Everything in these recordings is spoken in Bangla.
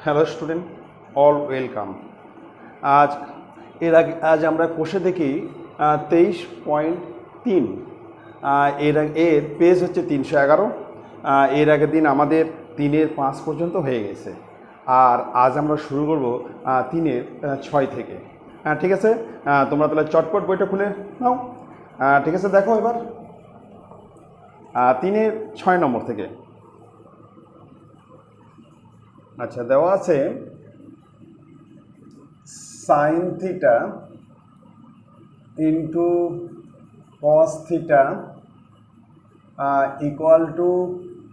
Hello student, all welcome. আজ আজ আমরা কোষে দেখি 23.3। এর পেজ হচ্ছে 311। এর আগের দিন আমাদের 3-5 পর্যন্ত হয়ে গেছে, আর আজ আমরা শুরু করব 3-6 থেকে। ঠিক আছে, তোমরা তাহলে চটপট বইটা খুলে নাও। ঠিক আছে, দেখো এবার 3-6 নম্বর থেকে। আচ্ছা, দেওয়া আছে sine theta into cos theta equal to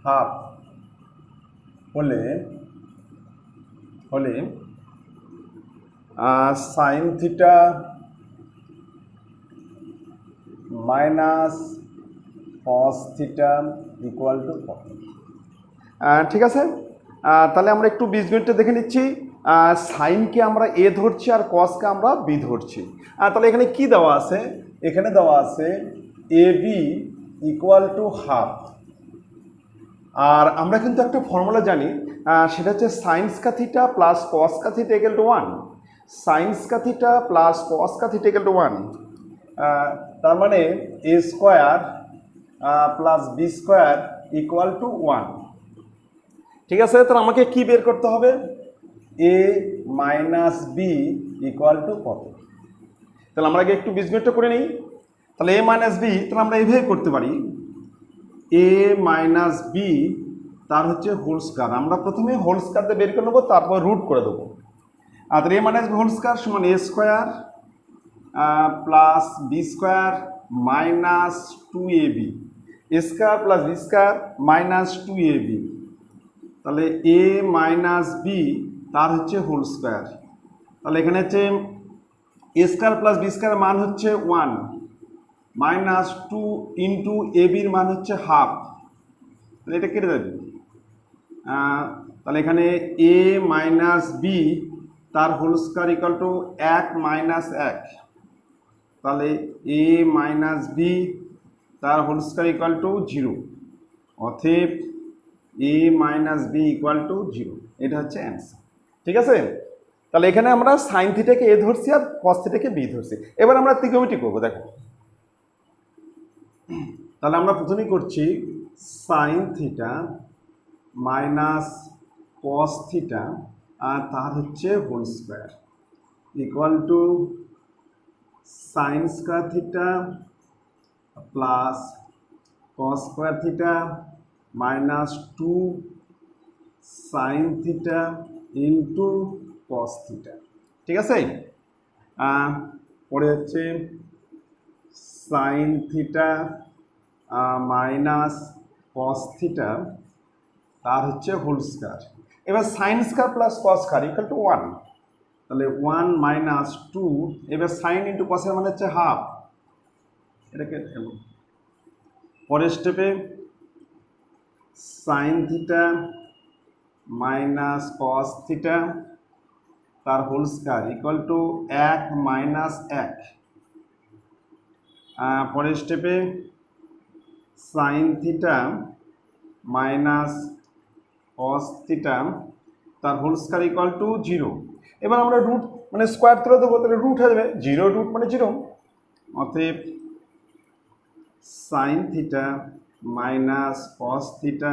half হলে sine theta minus cos theta equal to কত। ঠিক আছে, তাহলে আমরা একটু বীজগণিতটা দেখে নিচ্ছি। সাইনকে আমরা এ ধরছি আর কসকে আমরা বি ধরছি। তাহলে এখানে কি দেওয়া আছে? এখানে দেওয়া আছে A B equal to half. আর আমরা কিন্তু একটা ফর্মুলা জানি, সেটা হচ্ছে সাইন্স কা থিটা প্লাস কস কা থিটা ইকুয়াল টু 1। সাইন্স কা থিটা প্লাস কস কা থিটা ইকুয়াল টু 1। তার মানে A square plus B square equal to 1। ঠিক আছে, তাহলে আমাকে কি বের করতে হবে? A minus B equal to কত। তাহলে আমরা আগে একটু বীজগণিতটা করে নিই। তাহলে এ মাইনাস বি, তাহলে আমরা এইভাবে করতে পারি, এ মাইনাস বি তার হচ্ছে হোল স্কয়ার। আমরা প্রথমে হোল স্কয়ার দিয়ে বের করে নেবো, তারপর রুট করে দেবো। আর A minus B whole square সমান A square plus B square minus 2ab। A square plus B square minus 2ab। তাহলে এ মাইনাস বি তার হচ্ছে হোল স্কোয়ার। তাহলে এখানে হচ্ছে এ স্কোয়ার প্লাস বি স্কোয়ার মান হচ্ছে 1 মাইনাস 2 ইন্টু এ বির মান হচ্ছে হাফ। তাহলে এটা কেটে দেবে। তাহলে এখানে এ মাইনাস বি তার whole square equal to 1 minus 1। তাহলে এ মাইনাস বি তার হোল স্কোয়ার ইকুয়াল টু 0। অতএব a minus B equal to 0। এটা হচ্ছে অ্যান্সার। ঠিক আছে, তাহলে এখানে আমরা সাইন থিটাকে এ ধরছি আর কস থিটাকে বি ধরছি। এবার আমরা ত্রিকোণমিতি করবো। দেখো, তাহলে আমরা প্রথমেই করছি sine theta minus cos theta আর তার হচ্ছে whole square equal to sine square theta plus cos square theta minus 2 sine theta into cos theta. ঠিক আছে, পরে হচ্ছে sign theta minus cos theta তার হচ্ছে হোল স্কয়ার। এবার sine square plus cos square equal to 1। তাহলে 1 মাইনাস 2। এবার সাইন ইন্টু কসের মানে হচ্ছে হাফ। এটাকে পরের স্টেপে sine theta minus cos theta তার whole square equal to 1 minus 1। পরের স্টেপে sine theta minus cos theta তার হোল স্কয়ার ইকুয়াল টু 0। এবার আমরা রুট মানে স্কোয়ার তুলে দেবো, তাহলে রুট হয়ে যাবে 0 রুট মানে 0। অতএব sign theta minus cos theta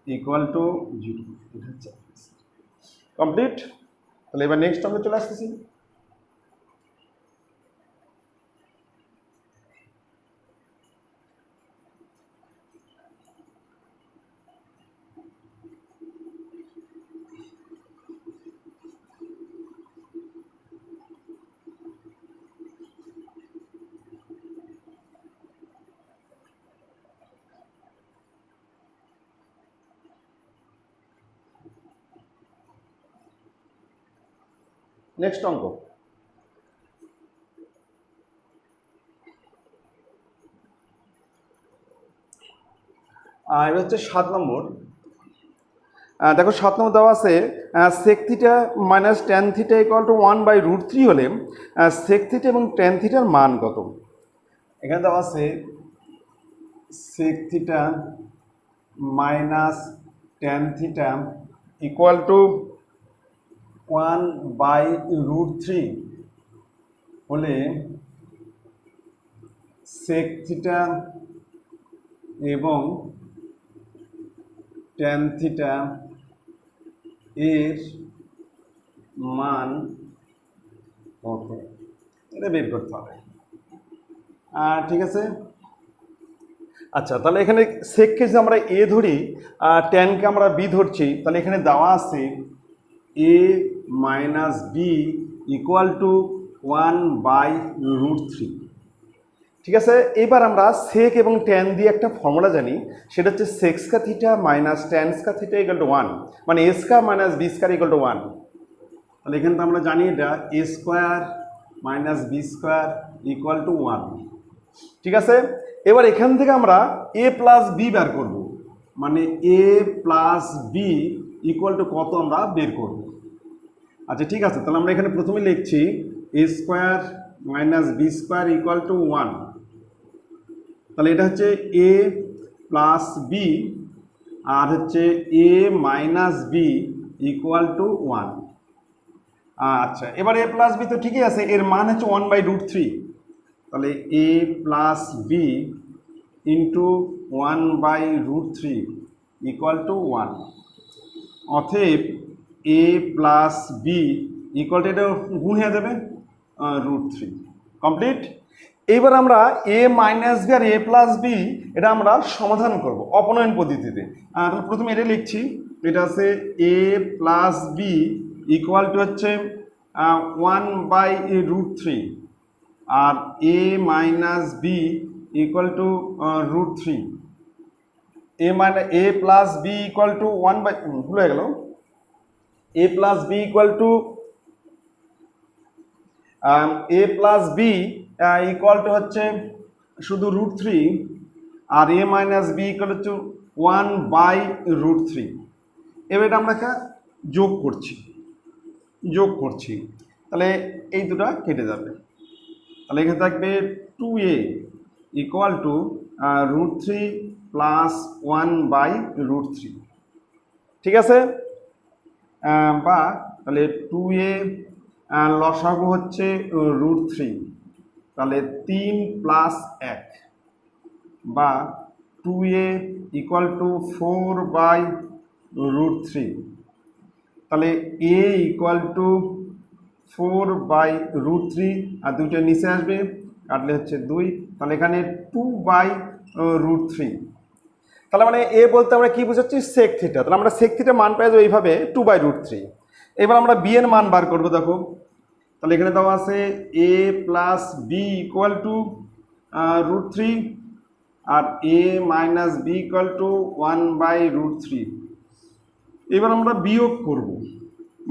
equal to 0। এটা হচ্ছে কমপ্লিট। তাহলে এবার নেক্সট আমরা চলে আসতেছি। নেক্সট অঙ্ক, এটা হচ্ছে 7 নম্বর। দেখো 7 নম্বর দেওয়া আছে sec theta minus tan theta equal to 1/√3 হলে সেক থিটা এবং ট্যান থিটার মান কত। এখানে দেওয়া আছে sec theta minus tan theta equal to 1/√3 হলে সেক থিটা এবং ট্যান থিটা এর মান কত, এটা বের করতে হবে। ঠিক আছে, আচ্ছা তাহলে এখানে সেককে যদি আমরা এ ধরি আর ট্যানকে আমরা বি ধরছি, তাহলে এখানে দেওয়া আছে এ মাইনাস বি ইকুয়াল টু 1/√3। ঠিক আছে, এবার আমরা সেক এবং ট্যান দিয়ে একটা ফর্মুলা জানি, সেটা হচ্ছে sec square theta minus tan square theta equal to 1, মানে A square minus B square equal to 1। তাহলে এখানে তো আমরা জানি এটা A square minus B square equal to 1। ঠিক আছে, এবার এখান থেকে আমরা এ প্লাস বি বের করব, মানে এ প্লাস বি ইকুয়াল টু কত আমরা বের করব। আচ্ছা ঠিক আছে, তাহলে আমরা এখানে প্রথমে লিখছি A square minus B square equal to 1। তাহলে এটা হচ্ছে এ প্লাস বি আর হচ্ছে A minus B equal to 1। আচ্ছা, এবার এ প্লাস বি তো ঠিকই আছে, এর মান হচ্ছে 1/√3। তাহলে A plus B into 1/√3 equal to 1। অতএব A plus B equal to, এটা গুণ হয়ে যাবে √3। কমপ্লিট। এইবার আমরা এ মাইনাস বি আর এ প্লাস বি এটা আমরা সমাধান করব অপনয়ন পদ্ধতিতে। তাহলে প্রথমে এটা লিখছি, এটা আছে A plus B equal to হচ্ছে 1/√3 আর A minus B equal to √3। A plus B equal to 1/, ভুল হয়ে গেল, A plus B equal to হচ্ছে শুধু √3 আর A minus B equal to 1/√3। এবার এটা আমরা যোগ করছি, তাহলে এই দুটো কেটে যাবে। তাহলে এখানে থাকবে 2a ইকুয়াল টু √3 প্লাস 1/√3। ঠিক আছে, বা তাহলে 2a লসাগু হচ্ছে √3, তাহলে 3 প্লাস 1, বা 2a ইকুয়াল টু 4/√3। তাহলে a ইকুয়াল টু 4/√3 আর দুইটা নিচে আসবে, কাটলে হচ্ছে 2, তাহলে এখানে 2/√3। তাহলে মানে এ বলতে আমরা কি বুঝাচ্ছি, সেক থিটা। তাহলে আমরা সেক থিটা মান পাই যাবো এইভাবে 2/√3। এবার আমরা বি এর মান বার করবো। দেখো, তাহলে এখানে দেওয়া আছে A plus B equal to √3 আর A minus B equal to 1/√3। এবার আমরা বিয়োগ করব,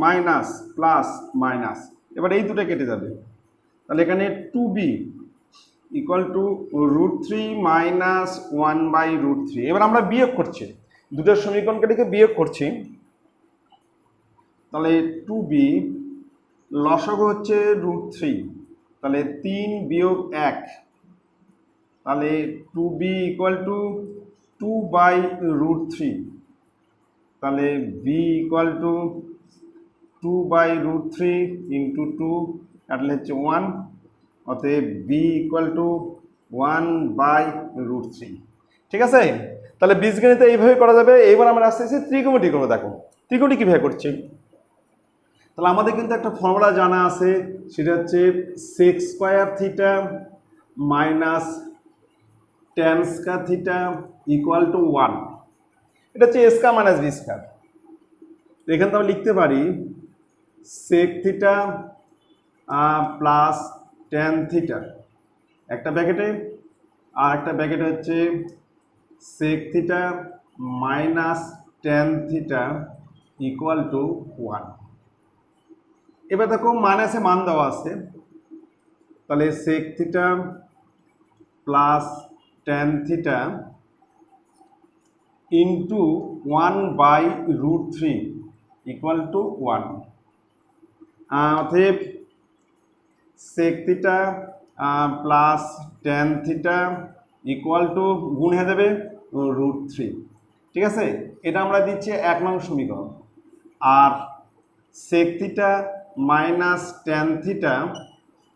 মাইনাস প্লাস মাইনাস, এবার এই দুটো কেটে যাবে। তাহলে এখানে 2b ইকুয়াল টু √3 মাইনাস 1/√3। এবার আমরা বিয়োগ করছি, দুটোর সমীকরণ কেটে বিয়োগ করছি। তাহলে 2b লসাগু হচ্ছে √3, তাহলে 3 বিয়োগ 1, তাহলে 2b ইকুয়াল টু 2/√3। তাহলে b ইকুয়াল টু 2/√3 ইন্টু 2, কাটলে হচ্ছে 1, অতএব b ইকুয়াল টু 1/√3। ঠিক আছে, তাহলে বীজগণিত এইভাবে করা যাবে। এইবার আমরা আস্তে আস্তে ত্রিকোণমিতি করবো। দেখো ত্রিকোণটি কীভাবে করছি, তাহলে আমাদের কিন্তু একটা ফর্মুলা জানা আছে, সেটা হচ্ছে sec square theta minus tan square theta equal to 1। এটা হচ্ছে a square minus B square. এখানে তো আমরা লিখতে পারি sec theta plus tan theta একটা ব্র্যাকেটে, আর একটা ব্র্যাকেটে হচ্ছে sec theta minus tan theta equal to 1। এবার দেখো মাইনাসে মান দেওয়া আছে, তাহলে sec theta plus tan theta into 1/√3 equal to 1। অতএব sec theta plus tan theta equal two গুণ হয়ে যাবে √3। ঠিক আছে, এটা আমরা দিচ্ছি 1 নং সমীকরণ। আর sec theta minus tan theta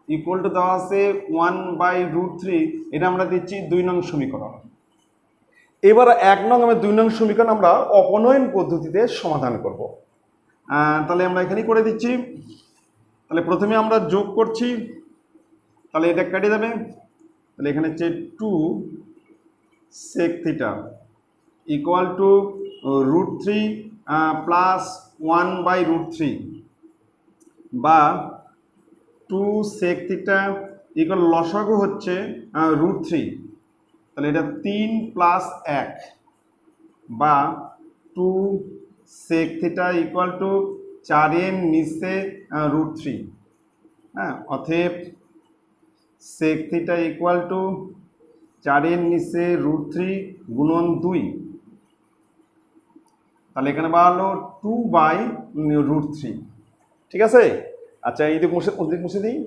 equal to দেওয়া আছে 1/√3, এটা আমরা দিচ্ছি 2 নং সমীকরণ। এবার 1 নং এবং 2 নং সমীকরণ আমরা অপনয়ন পদ্ধতিতে সমাধান করব। তাহলে আমরা এখানেই করে দিচ্ছি। তাহলে প্রথমে আমরা যোগ করছি, তাহলে এটা কেটে যাবে। তাহলে এখানে হচ্ছে 2 sec theta equal to √3 plus 1/√3 বা 2 সেক থিটা ইকুয়াল লসাগু হচ্ছে √3, তাহলে এটা 3 প্লাস 1 বা 2 সেক থিটা ইকুয়াল টু 4 এর নিচে √3। হ্যাঁ, অতএব সেক থিটা ইকুয়াল টু 4 এর নিচে √3 গুণন 2, তাহলে এখানে বাড়ালো 2/√3। ঠিক আছে। আচ্ছা, এই দিক মুছে দিই।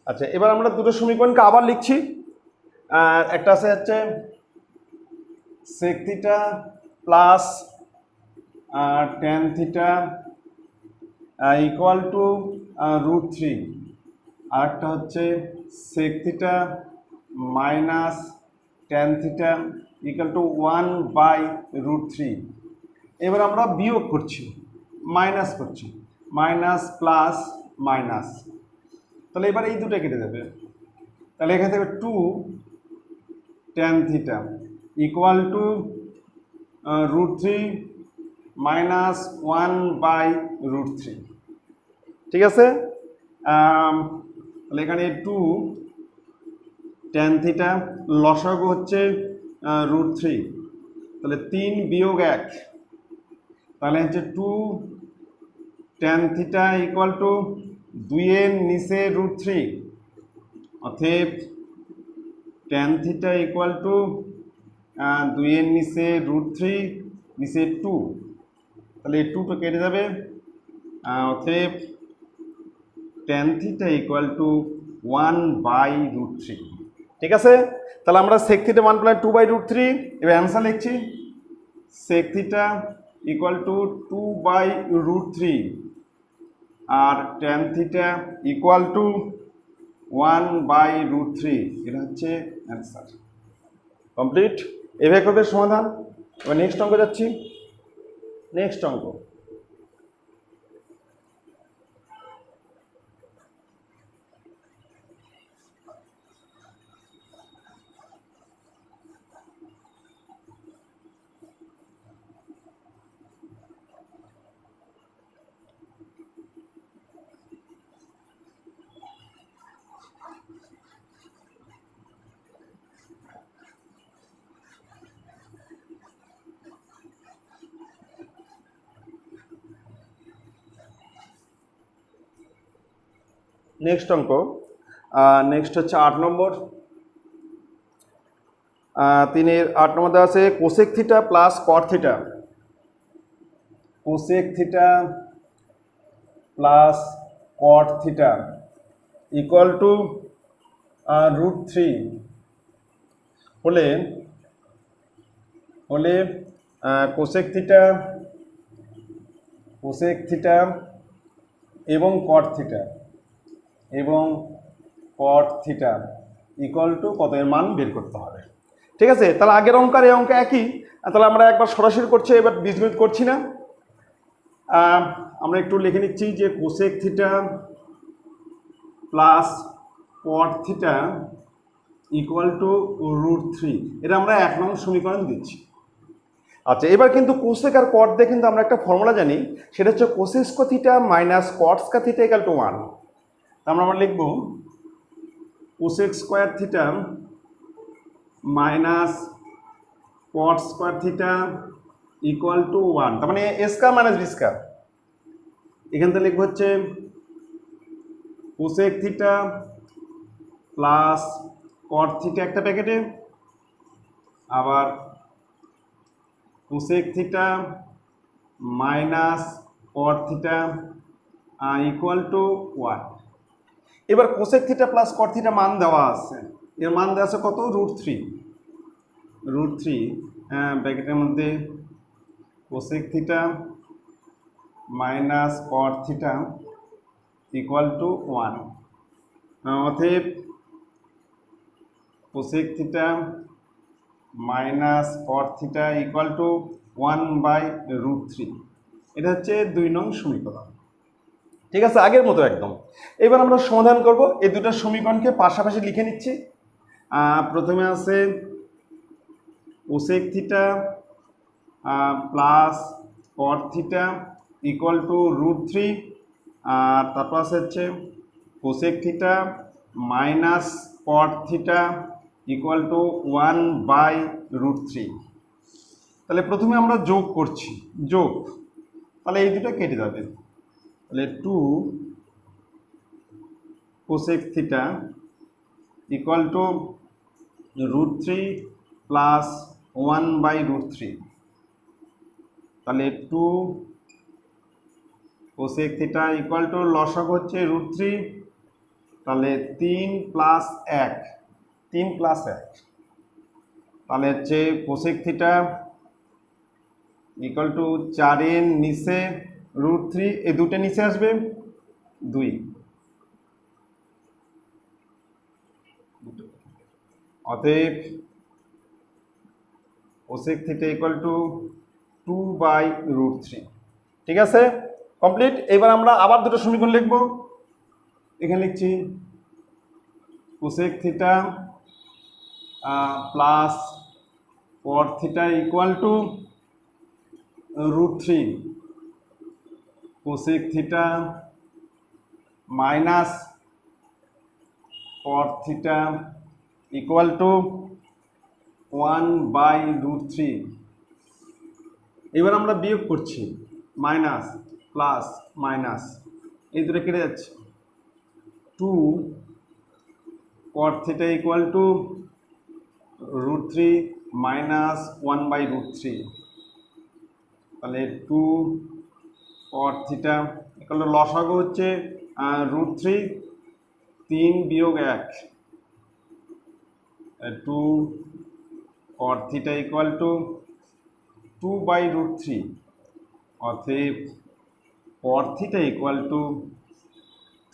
আচ্ছা, এবার আমরা দুটো সমীকরণকে আবার লিখছি। একটা আছে হচ্ছে sec theta plus tan theta equal to √3, আর একটা হচ্ছে sec theta minus tan theta equal to 1/√3। এবার আমরা বিয়োগ করছি, মাইনাস করছি, মাইনাস প্লাস মাইনাস, তাহলে এবার এই দুটো কেটে যাবে। তাহলে এখান থেকে 2 tan theta equal to √3 minus 1/√3। ঠিক আছে। তাহলে এখানে 2 ট্যান থিটা লসাগু হচ্ছে √3, তাহলে 3 বিয়োগ 1, তাহলে হচ্ছে 2 ট্যান থিটা ইকুয়াল টু 2 এর নিচে √3, অতএব ট্যান থিটা ইকুয়াল টু 2 এর নিচে √3 নিচে 2, তাহলে এই 2 তো কেটে যাবে। অতএব ট্যান থিটা ইকুয়াল টু 1/√3। ঠিক আছে। তাহলে আমরা সেক থিটা মান পেলাম 2/√3। এবার অ্যান্সার লিখছি, সেক থিটা ইকুয়াল টু 2/√3 আর ট্যান থিটা ইকুয়াল টু 1/√3। এটা হচ্ছে অ্যান্সার। কমপ্লিট। এভাবে করবে সমাধান। এবার নেক্সট অঙ্ক যাচ্ছি। নেক্সট অঙ্ক, নেক্সট অঙ্ক, নেক্সট হচ্ছে 8 নম্বর। 8 নম্বর আছে cosec theta plus cot theta, cosec theta plus cot theta equal to √3 হলে কোসেক থিটা এবং কট থিটা ইকুয়াল টু কত এর মান বের করতে হবে। ঠিক আছে। তাহলে আগের অঙ্ক আর এই অঙ্ক একই, তাহলে আমরা একবার সরাসরি করছি, এবার বীজগণিত করছি না। আমরা একটু লিখে নিচ্ছি যে cosec theta plus cot theta equal to √3, এটা আমরা 1 নং সমীকরণ দিচ্ছি। আচ্ছা, এবার কিন্তু কোসেক আর কট দিয়ে কিন্তু আমরা একটা ফর্মুলা জানি, সেটা হচ্ছে cosec theta minus caught theta equal to 1। আমরা লিখব cosec square theta minus cot square theta equal to 1, তার মানে A square minus B square. এখান থেকে লিখব হচ্ছে cosec theta plus cot theta একটা প্যাকেটে, আবার cosec theta minus caught theta equal to 1। এবার cosec theta plus cot theta মান দেওয়া আছে, এর মান দেওয়া আছে কত, √3 ব্র্যাকেটের মধ্যে cosec theta minus caught theta equal to 1। অতএব cosec theta minus caught theta equal to 1/√3। এটা হচ্ছে 2 নং সমীকরণ। ঠিক আছে, আগের মতো একদম। এবার আমরা সমাধান করব, এই দুটো সমীকরণকে পাশাপাশি লিখে নিচ্ছি। প্রথমে আছে cosec theta plus cot theta equal to √3, আর তারপর আছে হচ্ছে cosec theta minus caught theta equal to 1/√3। তাহলে প্রথমে আমরা যোগ করছি, তাহলে এই দুটো কেটে যাবে, তাহলে 2 cosec theta equal to √3 plus 1/√3। তাহলে 2 কোসেক থিটা ইকুয়াল টু লসাগু হচ্ছে √3, তাহলে 3 + 1, তাহলে হচ্ছে কোসেক থিটা ইকুয়াল টু 4 এর নিচে √3, এই দুটো নিচে আসবে 2। অতএব কোসেক থিটা ইকুয়াল টু 2/√3। ঠিক আছে, কমপ্লিট। এবার আমরা আবার দুটো সমীকরণ লিখব। এখানে লিখছি cosec theta plus cot theta equal to √3, cosec theta minus caught theta equal to 1/√3। এবার আমরা বিয়োগ করছি, মাইনাস প্লাস মাইনাস, এই দুটো কেটে যাচ্ছে। 2 কট থিটা ইকুয়াল টু √3 মাইনাস 1/√3, তাহলে 2 কট থিটা ইকুয়াল টু লসাগু হচ্ছে √3, 3 - 1, 2 কট থিটা ইকুয়াল টু 2/√3। অতএব কট থিটা ইকুয়াল টু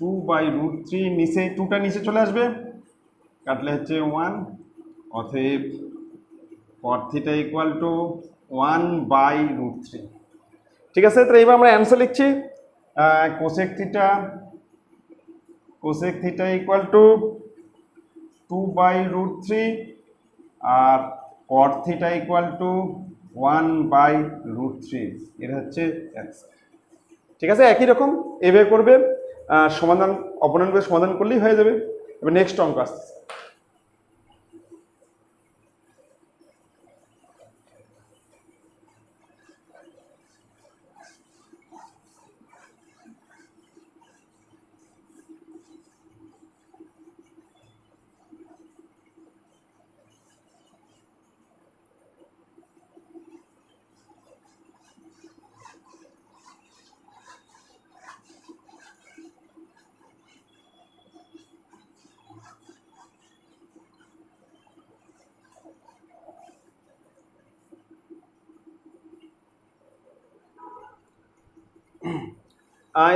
2/√3, নিচে 2টা নিচে চলে আসবে, কাটলে হচ্ছে 1। অতএব কট থিটা ইকুয়াল টু 1/√3। ঠিক আছে, তো এবার আমরা অ্যান্সার লিখছি। কোসেক থিটা ইকুয়াল টু 2/√3 আর কট থিটা ইকুয়াল টু 1/√3। এটা হচ্ছে অ্যান্সার। ঠিক আছে, একই রকম এভাবে করবে, সমাধান অপূর্ণাঙ্গের সমাধান করলেই হয়ে যাবে। এবার নেক্সট অঙ্ক আসছে।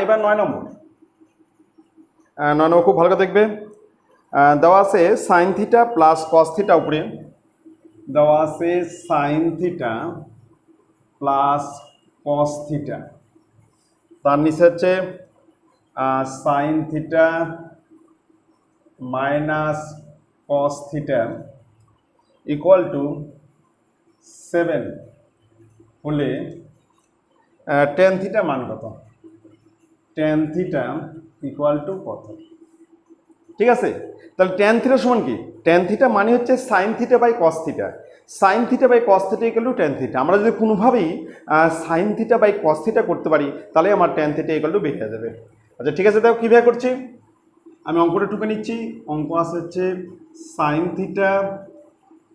এবার 9 নম্বর খুব ভালো করে দেখবে। দেওয়া আছে sine theta plus cos theta, উপরে দেওয়া আছে সাইন থিটা প্লাস কস থিটা, তার নিচে হচ্ছে sign theta minus cos theta equal two 7 হলে টেন থিটা মান কত, টেন থিটা ইকুয়াল টু কত। ঠিক আছে, তাহলে টেন থিটা সমান কি, টেন থিটা মানে হচ্ছে sign theta by cos theta, sin theta by cos theta equal to tan theta. আমরা যদি কোনোভাবেই sin theta by cos theta করতে পারি, তাহলে আমার টেন থিটা ইকুয়াল টু বেরিয়ে যাবে। আচ্ছা ঠিক আছে, দেখো কীভাবে করছি, আমি অঙ্কটা টুকে নিচ্ছি। অঙ্ক আছে হচ্ছে sine theta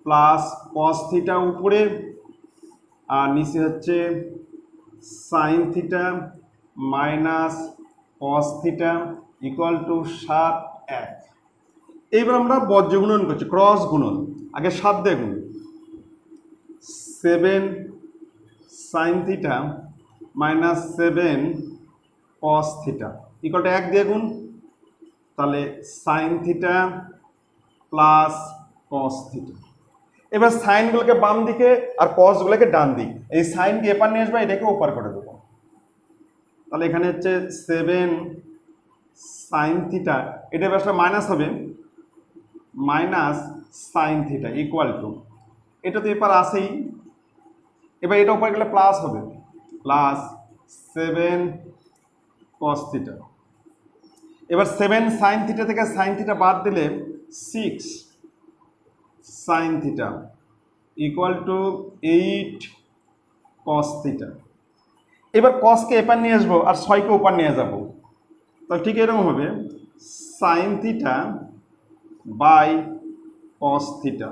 plus cos theta উপরে, আর নিচে হচ্ছে sign theta minus cos theta equal two 7 এইবার আমরা বজ্র গুণন করছি, ক্রস গুণন। আগে 7 দিয়ে গুণ, 7 sign theta minus 7 cos theta equal to 1 দিয়ে গুণ, তাহলে sine theta plus cos theta. এবার সাইনগুলোকে বাম দিকে আর কসগুলোকে ডান দিক, এই সাইনকে এপার নিয়ে আসবে, এটাকে ওপার করে দেবো। তাহলে এখানে হচ্ছে 7 সাইন থিটা, এটা আসলে মাইনাস হবে, minus sine theta equal to, এটা তো এপার আসেই, এবার এটা উপরে গেলে প্লাস হবে, প্লাস 7 কস থিটা। এবার 7 সাইন থিটা থেকে সাইন থিটা বাদ দিলে 6 sign theta equal to 8 cos theta. এবার কসকে এপার নিয়ে আসবো আর 6কে ওপার নিয়ে যাব, তাহলে ঠিক এরকম হবে sin theta by cos theta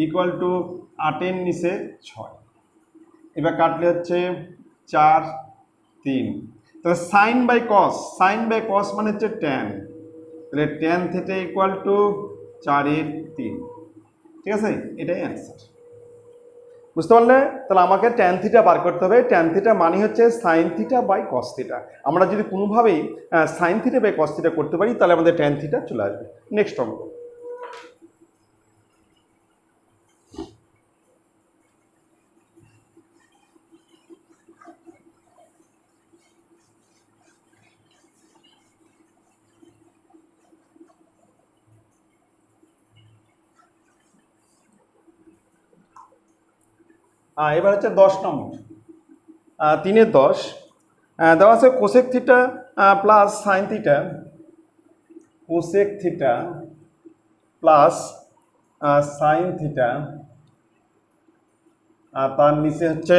equal to 8 নিচে 6। এবার কাটলে হচ্ছে 4 3, তাহলে সাইন বাই কস মানে হচ্ছে ট্যান, তাহলে ট্যান থিটা ইকুয়াল টু 4/3। ঠিক আছে, এটাই অ্যান্সার। বুঝতে পারলে? তাহলে আমাকে ট্যান থিটা বার করতে হবে। ট্যান থিটা মানে হচ্ছে sign theta by cos theta. আমরা যদি কোনোভাবেই sin theta by cos theta করতে পারি তাহলে আমাদের ট্যান থিটা চলে আসবে। নেক্সট অঙ্ক। এবার হচ্ছে 10 নম্বর, 3/10 দেওয়া আছে cosec theta plus sine theta, cosec theta plus sine theta, আর তার নিচে হচ্ছে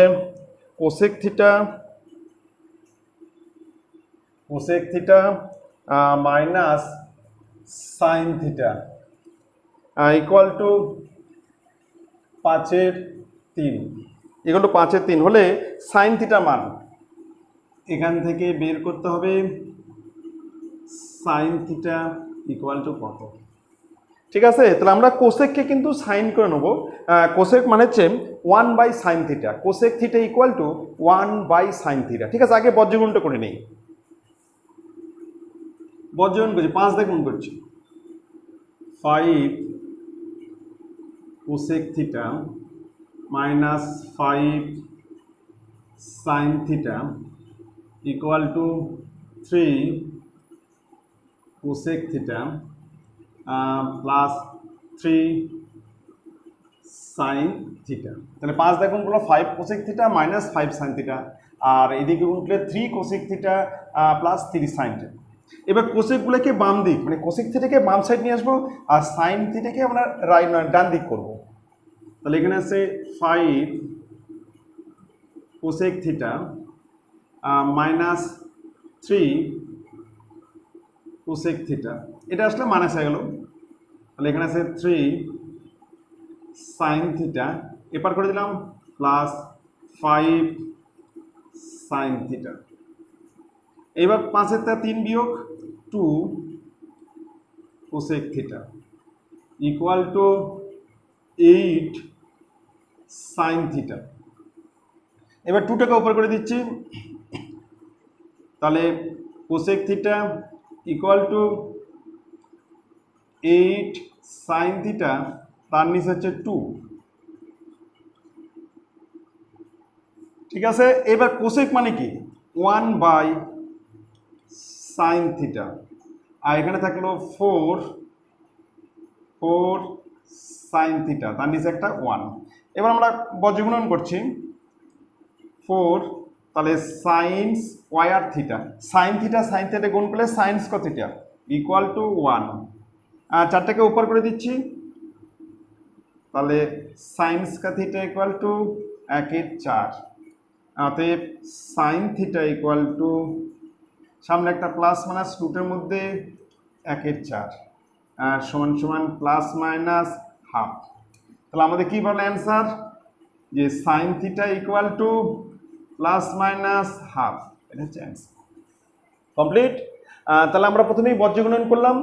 cosec theta minus sine theta equal to 5/3। Equal to 5/3 হলে সাইন থিটা মান এখান থেকে বের করতে হবে, সাইন থিটা ইকুয়াল টু কত। ঠিক আছে, তাহলে আমরা কোসেককে কিন্তু সাইন করে নেব। কোসেক মানে হচ্ছে 1/sin theta, cosec theta equal two 1/sin theta. ঠিক আছে, আগে বজ্রগুণটা করে নেই। বজ্রগুণ করছি, 5 দিয়ে গুণ করছি, 5 cosec theta minus 5 sine theta equal to 3 cosec theta plus 3 sine theta. তাহলে 5 দিয়ে গুণ করলো 5 cosec theta minus 5 sine theta, আর এদিকে গুণ করলে 3 cosec theta plus 3 sine theta. এবার কোসেকগুলোকে বাম দিক মানে কোসেক থিটাকে বাম সাইড নিয়ে আসবো, আর সাইন থিটাকে আমরা ডান দিক করবো। তাহলে এখানে আছে 5 cosec theta minus 3 cosec theta, এটা আসলে মাইনাস হয়ে গেল। তাহলে এখানে আছে 3 সাইন থিটা, এপার করে দিলাম প্লাস 5 সাইন থিটা। এবার 5-এর থেকে 3 বিয়োগ 2 cosec theta equal to 8 sign theta. এবার 2টাকে উপর করে দিচ্ছি, তাহলে cosec theta equal to 8 sine theta, তার নিচে হচ্ছে 2। ঠিক আছে, এবার কোসেক মানে কি 1/sin থিটা, আর এখানে থাকলো 4 সাইন থিটা, তার নিচে একটা 1। এবার আমরা বজ্রগুণন করছি, 4 তাহলে সাইন্স ওয়ার থিটা, সাইন থিটা গুণ করলে সাইন্স কত থিটা ইকুয়াল টু 1। 4টাকে উপর করে দিচ্ছি, তাহলে সাইন্স কা থিটা ইকুয়াল টু 1/4। অতএব সাইন থিটা ইকুয়াল টু, সামনে একটা প্লাস মাইনাস রুটের মধ্যে 1/4 সমান সমান প্লাস মাইনাস হাফ। তাহলে আমাদের কী বলে অ্যান্সার, যে sign theta equal two plus minus half. এটা হচ্ছে অ্যান্সার। কমপ্লিট। তাহলে আমরা প্রথমেই বজ্রগুণন করলাম,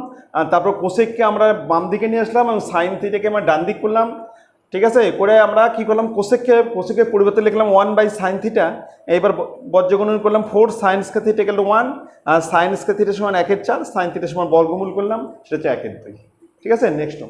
তারপর কোসেককে আমরা বাম দিকে নিয়ে আসলাম এবং সাইন থিটাকে আমরা ডান দিক করলাম। ঠিক আছে, করে আমরা কি করলাম, কোসেকের পরিবর্তে লিখলাম 1/sin থিটা। এইবার বজ্রগুণন করলাম 4 sin square theta equal to 1, আর sin স্কয়ার থিটা সমান 1/4, sin থিটা সমান বর্গমূল করলাম, সেটা হচ্ছে 1/2। ঠিক আছে, নেক্সট।